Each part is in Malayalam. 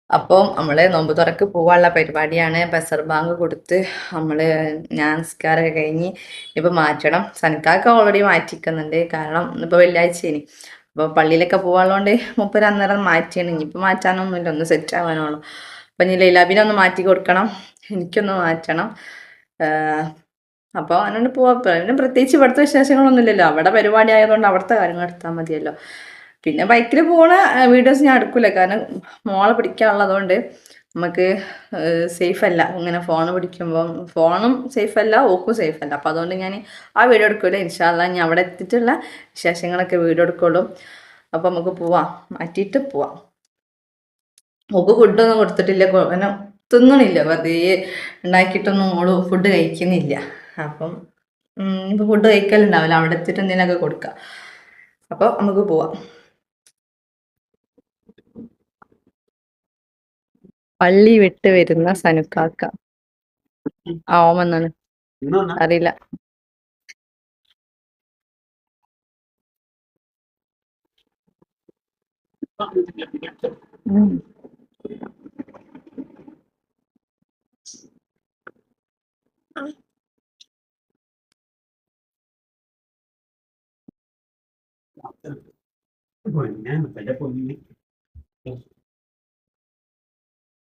അപ്പം നമ്മള് നോമ്പ് തുറക്ക് പോവാനുള്ള പരിപാടിയാണ്. ബസർ ബാങ്ക് കൊടുത്ത് ഞാൻ നിസ്കാരമൊക്കെ കഴിഞ്ഞ് ഇപ്പൊ മാറ്റണം. സനക്കാക്ക ഓൾറെഡി മാറ്റിക്കുന്നുണ്ട്. കാരണം ഇപ്പൊ വെള്ളിയാഴ്ചയാണ്. അപ്പൊ പള്ളിയിലൊക്കെ പോവാനുള്ളതുകൊണ്ട് മുപ്പര് അന്നേരം മാറ്റിയാണ്. ഇനിയിപ്പോ മാറ്റാനൊന്നുമില്ല, ഒന്ന് സെറ്റ് ആവാനുള്ളൂ. അപ്പൊ ഇനി ലൈലാബിനെ ഒന്ന് മാറ്റി കൊടുക്കണം, എനിക്കൊന്ന് മാറ്റണം. അപ്പോൾ അങ്ങനെ പോവാം. പിന്നെ പ്രത്യേകിച്ച് ഇവിടുത്തെ വിശേഷങ്ങളൊന്നുമില്ലല്ലോ. അവിടെ പരിപാടി ആയതുകൊണ്ട് അവിടുത്തെ കാര്യങ്ങൾ എടുത്താൽ മതിയല്ലോ. പിന്നെ ബൈക്കിൽ പോണ വീഡിയോസ് ഞാൻ എടുക്കില്ല, കാരണം മോളെ പിടിക്കാനുള്ളതുകൊണ്ട് നമുക്ക് സേഫ് അല്ല. ഇങ്ങനെ ഫോൺ പിടിക്കുമ്പോൾ ഫോണും സേഫ് അല്ല, ഓക്കും സേഫ് അല്ല. അപ്പോൾ അതുകൊണ്ട് ഞാൻ ആ വീഡിയോ എടുക്കില്ല. ഇൻഷാ അല്ലാഹ് ഞാൻ അവിടെ എത്തിയിട്ടുള്ള വിശേഷങ്ങളൊക്കെ വീഡിയോ എടുക്കുള്ളൂ. അപ്പോൾ നമുക്ക് പോവാം, മാറ്റിയിട്ട് പോവാം. ഓക്ക് ഫുഡൊന്നും കൊടുത്തിട്ടില്ല, അങ്ങനെ തിന്നണില്ല, വെറുതെ ഉണ്ടാക്കിയിട്ടൊന്നും ഓള് ഫുഡ് കഴിക്കുന്നില്ല. അപ്പം ഇപ്പൊ ഫുഡ് കഴിക്കലുണ്ടാവില്ല, അവിടെ എത്തിയിട്ട് എന്തെങ്കിലുമൊക്കെ കൊടുക്കാം. അപ്പോൾ നമുക്ക് പോവാം. പള്ളി വിട്ട് വരുന്ന സനുക്കാക്ക ഓമെന്നാണ് അറിയില്ല.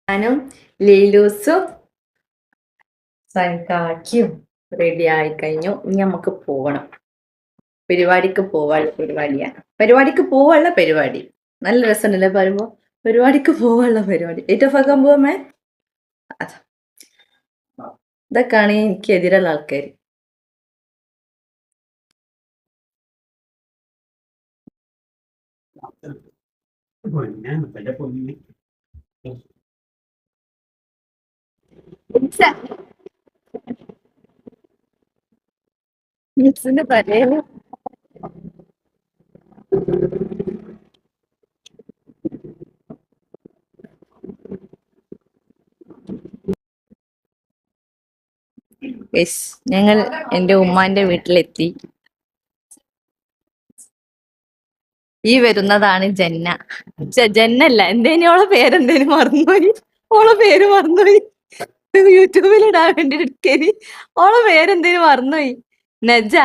ഞാനും ലീലൂസും സൻകാക്കിയും റെഡി ആയി കഴിഞ്ഞു. ഇനി നമുക്ക് പോകണം. പരിപാടിക്ക് പോവാനുള്ള പരിപാടിയാണ്. പരിപാടിക്ക് പോവാനുള്ള പരിപാടി നല്ല രസമുണ്ടല്ലേ പറയുമ്പോ. പരിപാടിക്ക് പോവാനുള്ള പരിപാടി. ഏറ്റവും ഫാക്കാൻ പോവാമേ. അതാ, ഇതൊക്കെയാണ് എനിക്ക് എതിരുള്ള ആൾക്കാർ. മിക്സിന്റെ തലയില് ഞങ്ങൾ എന്റെ ഉമ്മാന്റെ വീട്ടിലെത്തി. ഈ വരുന്നതാണ് ജന്ന. ജന്നല്ല, എന്തേനും ഓളെ പേരെന്തേനും മറന്നുപോയി. ഓളെ പേര് മറന്നുപോയി. യൂട്യൂബിൽ ഇടാൻ വേണ്ടി എടുക്കേനി. ഓളെ പേരെന്തേനും മറന്നുപോയി. നജ,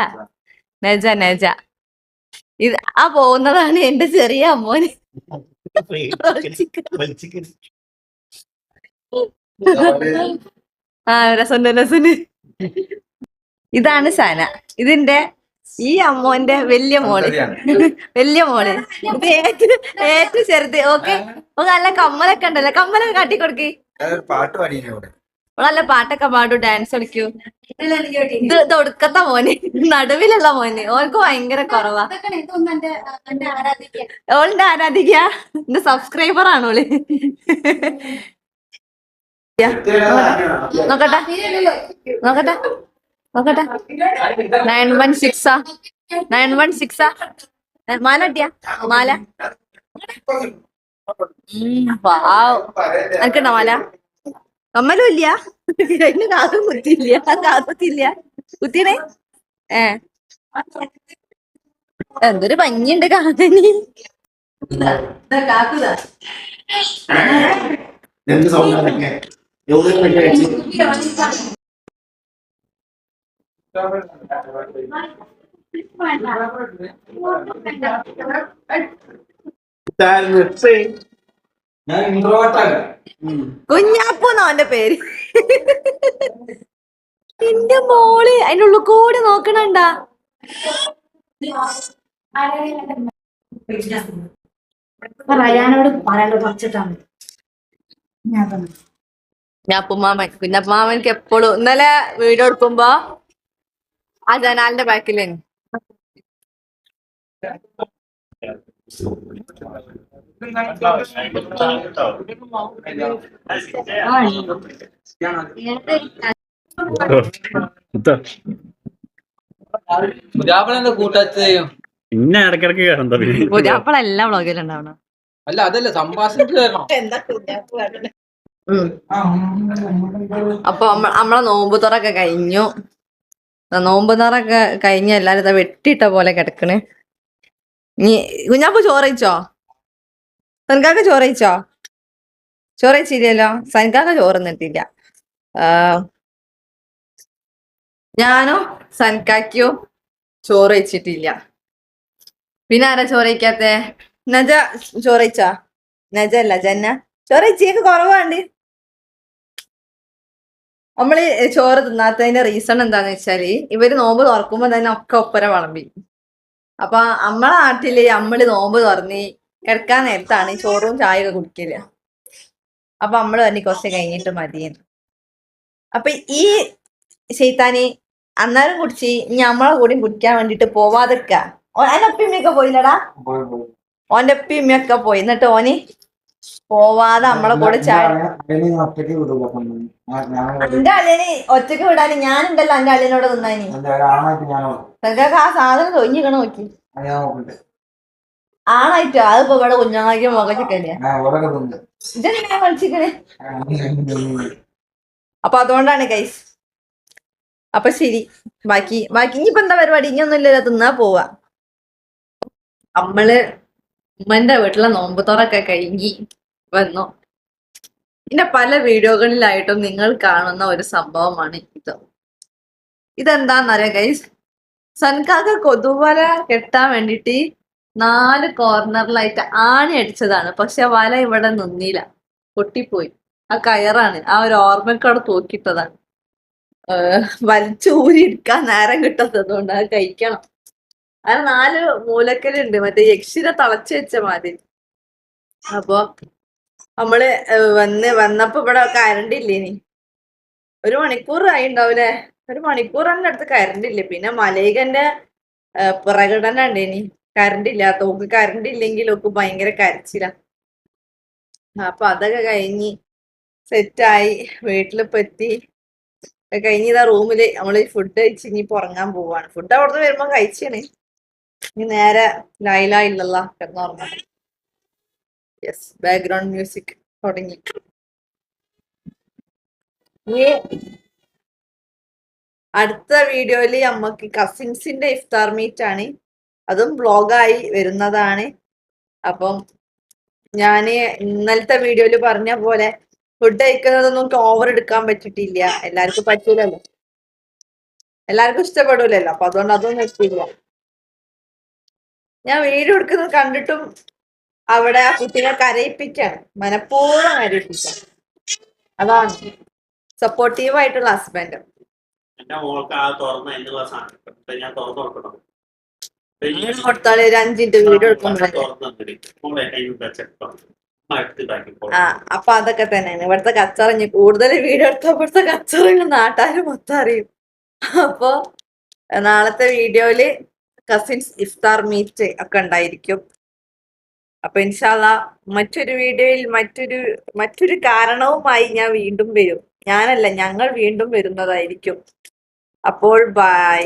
നജ, നജ. ഇത് ആ പോകുന്നതാണ് എന്റെ ചെറിയ അമ്മോന്. ആ രസണ്ട്, രസണ്ട്. ഇതാണ് സന. ഇതിന്റെ ഈ അമ്മോന്റെ വലിയ മോള്. വലിയ മോള്. ഇത് ഏറ്റവും ചെറുത്. ഓക്കെ, നല്ല കമ്മലൊക്കെ ഉണ്ടല്ലോ. കമ്മലൊക്കെ കാട്ടിക്കൊടുക്കി. നല്ല പാട്ടൊക്കെ പാടൂ, ഡാൻസ് കളിക്കൂ. ഇത് ഒടുക്കത്തെ മോന്, നടുവിലുള്ള മോന്. ഓൾക്ക് ഭയങ്കര കുറവാ. ഓളിന്റെ ആരാധിക, എന്റെ സബ്സ്ക്രൈബർ ആണോള്. നോക്കട്ടെ, നോക്കട്ടെ, നോക്കട്ടെ. 916 916 മാല കിട്ടിയാ മാല. എനിക്കുണ്ടോ മാല? കമ്മലും ഇല്ല, അതിന് കാതും കുത്തിയില്ല, കാതുത്തില്ല. കുത്തിയണേ. എന്തൊരു ഭംഗിയുണ്ട് കാണാന്. കാക്കുതാ കുഞ്ഞാപ്പൂന്നോ അവന്റെ പേര്. എന്റെ മോള് അതിന്റെ ഉള്ളിൽ കൂടെ നോക്കണണ്ടാ. റയാനോട് പറയാണ്ട് കുറച്ചിട്ടാണ്. കുഞ്ഞാപ്പുമാമൻ, കുഞ്ഞാപ്പുമാമൻക്ക് എപ്പോഴും ഇന്നലെ വീഡിയോ എടുക്കുമ്പോ ആ ജനാലിന്റെ ബാക്കില് പിന്നെ ഇടക്കിടക്ക് കേറണ്ട. പുതിയാപ്പളെല്ലാം വ്ളോഗിലുണ്ടാവണം. അല്ല അതല്ല സംഭാഷണത്തിൽ അപ്പൊ നമ്മളെ നോമ്പ് തുറൊക്കെ കഴിഞ്ഞു. നോമ്പ് തുറൊക്കെ കഴിഞ്ഞ എല്ലാരും ഇതാ വെട്ടിയിട്ട പോലെ കിടക്കണ്. നീ കുഞ്ഞാപ്പൂ ചോറയിച്ചോ? തനക്കാക്ക് ചോറയിച്ചോ? ചോറ് വെച്ചില്ലല്ലോ, സനിക്കാക്ക ചോറ് നിന്നിട്ടില്ല. ഞാനോ സനിക്കാക്കിയോ ചോറ് വെച്ചിട്ടില്ല. പിന്നെ ആരാ ചോറ് വയ്ക്കാത്തെ? നജ ചോറ് വെച്ചാ? നജ അല്ല ജന്ന ചോറ് വെച്ചേക്ക് കുറവാണ്ട്. നമ്മള് ചോറ് തിന്നാത്തതിന്റെ റീസൺ എന്താന്ന് വെച്ചാല് ഇവര് നോമ്പ് തുറക്കുമ്പോ തന്നെ ഒക്കെ ഒപ്പര വിളമ്പി. അപ്പൊ നമ്മളെ നാട്ടില് നമ്മള് നോമ്പ് തുറന്ന് കിടക്കാൻ നേരത്താണ് ചോറും ചായയൊക്കെ കുടിക്കല്. അപ്പൊ നമ്മള് തന്നെ കുറച്ച് കഴിഞ്ഞിട്ട് മതിയെന്ന്. അപ്പൊ ഈ ശൈത്താനി അന്നേരം കുടിച്ച് ഇനി നമ്മളെ കൂടി കുടിക്കാൻ വേണ്ടിട്ട് പോവാതിക്ക. അതിന്റെ ഒപ്പിമ്മയൊക്കെ പോയില്ലടാ, ഓന്റെ ഒപ്പിമ്മയൊക്കെ പോയി. എന്നിട്ട് ഓന് പോവാതെ നമ്മളെ കൂടെ ചായ. എന്റെ അളിയന് ഒറ്റക്ക് വിടാന് ഞാനുണ്ടല്ലോ എന്റെ അളിയനോട് നിന്നാനി. ആ സാധനം തൊഴിഞ്ഞിക്കണ നോക്കി ആണായിട്ടോ. അതിപ്പോ ഇവിടെ കുഞ്ഞാക്കി മുഖച്ചിക്കല്ലേ ഇതെങ്ങനെ കളിച്ചിക്കണേ. അപ്പൊ അതുകൊണ്ടാണ് ഗൈസ്. അപ്പൊ ശരി, ബാക്കി ഇനിയിപ്പോ എന്താ പരിപാടി? ഇനിയൊന്നുമില്ലല്ലോ, തിന്നാ പോവാ. നമ്മള് ഉമ്മന്റെ വീട്ടിലെ നോമ്പ് തുറക്കെ കഴിഞ്ഞി വന്നു. പിന്നെ പല വീഡിയോകളിലായിട്ടും നിങ്ങൾ കാണുന്ന ഒരു സംഭവമാണ് ഇത്. ഇതെന്താന്നറിയാം ഗൈസ്, സൻകാക്ക കൊതുവല കെട്ടാൻ വേണ്ടിട്ട് 4 കോർണറിലായിട്ട് ആണി അടിച്ചതാണ്. പക്ഷെ വല ഇവിടെ നിന്നില്ല, പൊട്ടിപ്പോയി. ആ കയറാണ്, ആ ഒരു ഓർമ്മക്കോടെ തൂക്കിട്ടതാണ്. വലിച്ചൂരി എടുക്കാൻ നേരം കിട്ടാത്തതുകൊണ്ട് അത് കഴിക്കണം. അത് 4 മൂലക്കലുണ്ട്, മറ്റേ യക്ഷിനെ തളച്ചു വെച്ച മാതിരി. അപ്പൊ നമ്മള് വന്നപ്പോ ഇവിടെ കറണ്ട് ഇല്ലേനി. 1 മണിക്കൂർ ആയി ഉണ്ടാവൂലേ, 1 മണിക്കൂറിന്റെ അടുത്ത് കറണ്ട് ഇല്ല. പിന്നെ മലൈകന്റെ പ്രകടനം ഉണ്ടേനി കറണ്ട് ഇല്ലാത്ത. ഓക്ക് കറണ്ട് ഇല്ലെങ്കിൽ ഓക്ക് ഭയങ്കര കരച്ചില. അപ്പൊ അതൊക്കെ കഴിഞ്ഞ് സെറ്റായി വീട്ടിലിപ്പോ എത്തി. കഴിഞ്ഞ ഇതാ റൂമില് നമ്മള് ഫുഡ് കഴിച്ച് ഇനി ഉറങ്ങാൻ പോവാണ്. ഫുഡ് അവിടുന്ന് വരുമ്പോ കഴിച്ചാണ്. ഇനി നേരെ ലൈല ഇല്ലല്ല കിടന്നുറങ്ങാം. യെസ്, ബാക്ക്ഗ്രൗണ്ട് മ്യൂസിക് തുടങ്ങി. ഇനി അടുത്ത വീഡിയോയില് നമ്മക്ക് കസിൻസിന്റെ ഇഫ്താർ മീറ്റ് ആണ്. അതും വ്ളോഗായി വരുന്നതാണ്. അപ്പം ഞാന് ഇന്നലത്തെ വീഡിയോയില് പറഞ്ഞ പോലെ ഫുഡ് കഴിക്കുന്നതൊന്നും ഓവർ എടുക്കാൻ പറ്റിട്ടില്ല. എല്ലാവർക്കും പറ്റൂലല്ലോ, എല്ലാവർക്കും ഇഷ്ടപ്പെടൂലല്ലോ. അപ്പൊ അതുകൊണ്ട് അതൊന്നും എത്തിയില്ല. ഞാൻ വീഡിയോ എടുക്കുന്നത് കണ്ടിട്ടും അവിടെ ആ കുട്ടിനെ കരയിപ്പിക്കാണ്, മനഃപൂർവ്വം കരയിപ്പിക്കാണ്. അതാണ് സപ്പോർട്ടീവ് ആയിട്ടുള്ള ഹസ്ബൻഡ്. കൊടുത്താല് 5 മിനിറ്റ് വീഡിയോ എടുക്കുമ്പോഴേ. അപ്പൊ അതൊക്കെ തന്നെയാണ് ഇവിടുത്തെ കച്ചറ. കൂടുതൽ വീഡിയോ എടുത്തപ്പോഴത്തെ കച്ചറകൾ നാട്ടാര് മൊത്തം അറിയും. അപ്പൊ നാളത്തെ വീഡിയോയില് കസിൻസ് ഇഫ്താർ മീറ്റ് ഒക്കെ ഉണ്ടായിരിക്കും. അപ്പൊ ഇൻഷാ അല്ലാഹ് മറ്റൊരു വീഡിയോയിൽ മറ്റൊരു കാരണവുമായി ഞാൻ വീണ്ടും വരും. ഞങ്ങൾ വീണ്ടും വരുന്നതായിരിക്കും. അപ്പോൾ ബൈ.